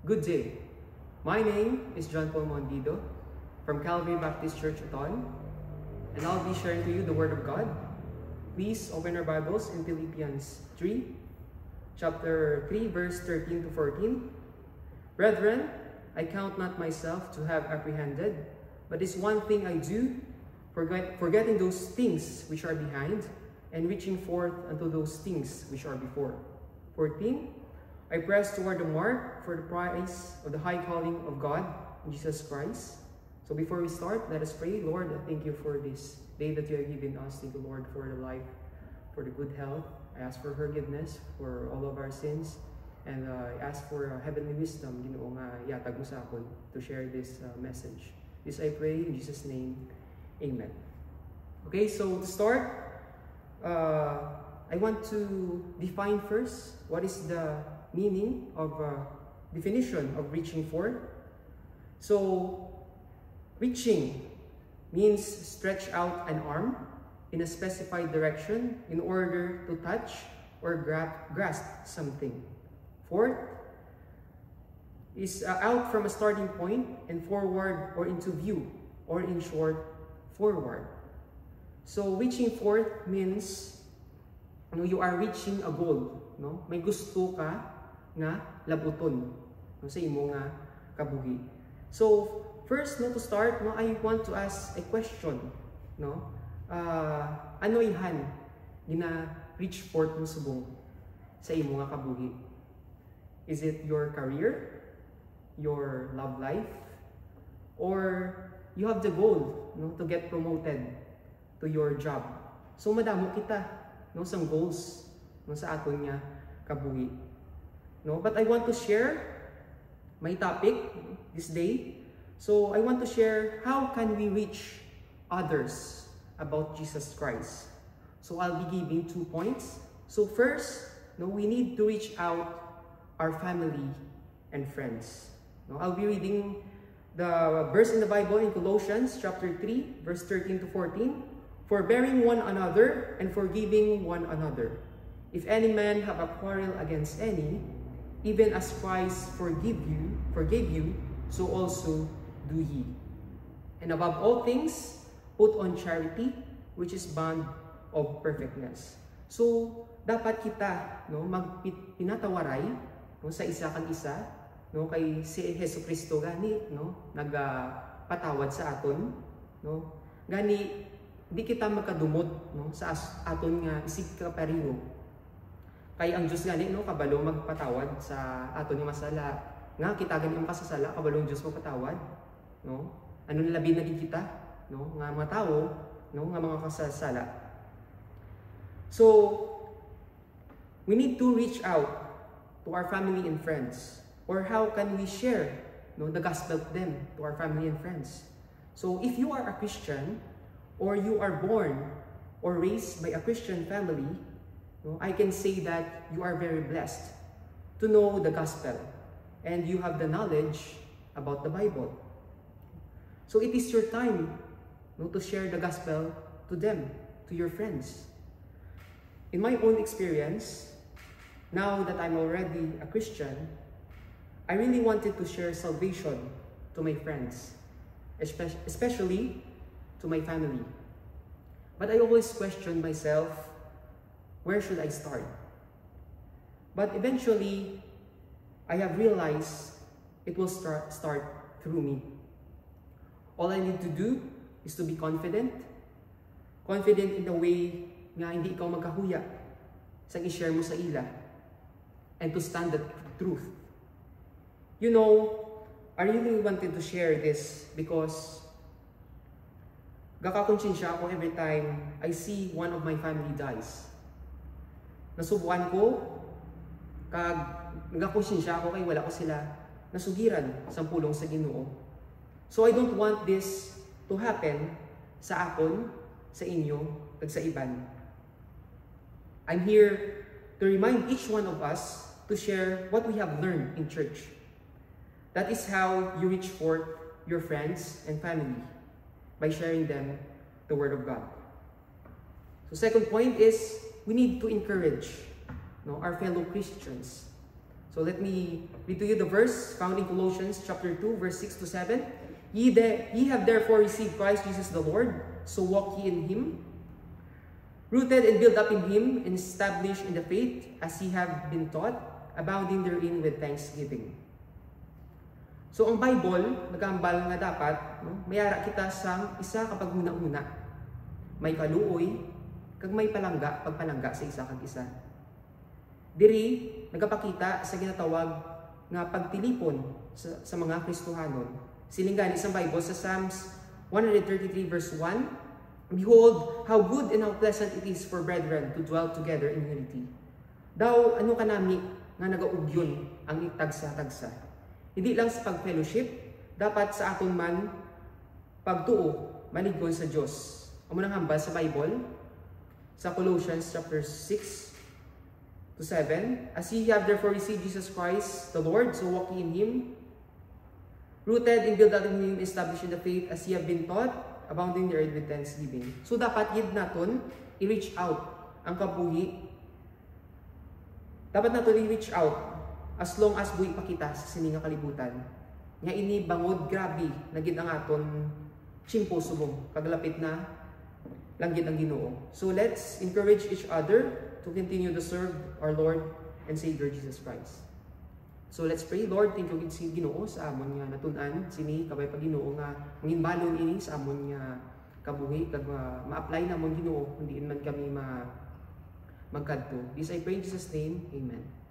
Good day. My name is John Paul Mondido from Calvary Baptist Church, Uton, and I'll be sharing to you the Word of God. Please open our Bibles in Philippians 3, chapter 3, verse 13 to 14. Brethren, I count not myself to have apprehended, but this one thing I do, forgetting those things which are behind, and reaching forth unto those things which are before. 14. I press toward the mark for the prize of the high calling of God in Jesus Christ. So before we start, let us pray. Lord, I thank you for this day that you have given us. Thank you, Lord, for the life, for the good health. I ask for forgiveness for all of our sins. And I ask for heavenly wisdom, Ginoo nga yatag mo sa akon to share this message. This I pray in Jesus' name. Amen. Okay, so to start, I want to define first what is the meaning of definition of reaching forth. So, reaching means stretch out an arm in a specified direction in order to touch or grasp something. Forth is out from a starting point and forward or into view, or in short, forward. So, reaching forth means you are reaching a goal. No? May gusto ka nga labuton sa imo nga kabuhi. So, first, to start, I want to ask a question. Ano ihan gina-reach forth mo subong sa imo nga kabuhi? Is it your career, your love life, or you have the goal to get promoted to your job? So, madamo kita sang goals sa aton nga kabuhi. But I want to share my topic this day. So I want to share how can we reach others about Jesus Christ. So I'll be giving 2 points. So first, we need to reach out our family and friends. I'll be reading the verse in the Bible in Colossians chapter 3, verse 13 to 14. Forbearing one another and forgiving one another. If any man have a quarrel against any, even as Christ forgave you, so also do ye. And above all things, put on charity, which is bond of perfectness. So, dapat kita magpinatawaray sa isa kan isa, kay si Hesus Kristo gani, nagpatawad sa aton, gani di kita magkadumot sa aton nga isig kapareho. Kay ang Diyos gani kabalo magpatawad sa aton nga masala. Nga kita gani ang kasasala kabalo ang Diyos magpatawad, Ano labi na kita, nga mga tao, nga mga kasasala. So we need to reach out to our family and friends. Or how can we share the gospel to them, to our family and friends? So if you are a Christian, or you are born or raised by a Christian family, I can say that you are very blessed to know the gospel and you have the knowledge about the Bible. So it is your time to share the gospel to them, to your friends. In my own experience, now that I'm already a Christian, I really wanted to share salvation to my friends, especially to my family. But I always question myself, where should I start? But eventually, I have realized it will start through me. All I need to do is to be confident in the way nga hindi ikaw magkahuya sa i-share mo sa ila, and to stand the truth. I really wanted to share this because gakakonsensya ako every time I see one of my family dies. Nasubukan ko, nagakonsensya ako kay wala ko sila nasugiran sa pulong sa Ginoo. So I don't want this to happen sa akon, sa inyo, ag sa iban. I'm here to remind each one of us to share what we have learned in church. That is how you reach forth your friends and family, by sharing them the Word of God. So second point is, we need to encourage our fellow Christians. So let me read to you the verse found in Colossians chapter 2, verse 6 to 7. Ye have therefore received Christ Jesus the Lord, so walk ye in him, rooted and built up in him, and established in the faith, as ye have been taught, abounding therein with thanksgiving. So ang Bible, nagambal nga dapat, no, mayara kita sa isa kapag una-una. May kaluoy, kag may palangga, pagpalangga sa isa kag isa. Diri, nagapakita sa ginatawag nga pagtilipon sa mga Kristohanon. Silinggan isang Bible sa Psalms 133 verse 1. Behold, how good and how pleasant it is for brethren to dwell together in unity. Daw, ano kanami nga nagaugyon ang itagsa-tagsa. Hindi lang sa pag-fellowship, dapat sa aton man pagtuo, manigon sa Diyos. Ang munang hambal sa Bible, sa Colossians chapter 6 to 7, as ye have therefore received Jesus Christ the Lord, so walk ye in him, rooted and built up in him, established in the faith, as ye have been taught, abounding the earth with thanksgiving. So dapat yun naton i-reach out ang kabuhi. Dapat naton i-reach out as long as buhi pa kita sa sininga kalibutan. Nga ini bangod grabe nagid ang aton chimpo subong kaglapit na langgit ang Ginoo. So let's encourage each other to continue to serve our Lord and Savior Jesus Christ. So let's pray. Lord, thank you gid si Ginoo sa amon nga natun-an sini kabay pa Ginoo nga manginbalon ini sa amon nga kabuhi kag ma-apply namon Ginoo kundi man kami magkadto. This I pray in Jesus name. Amen.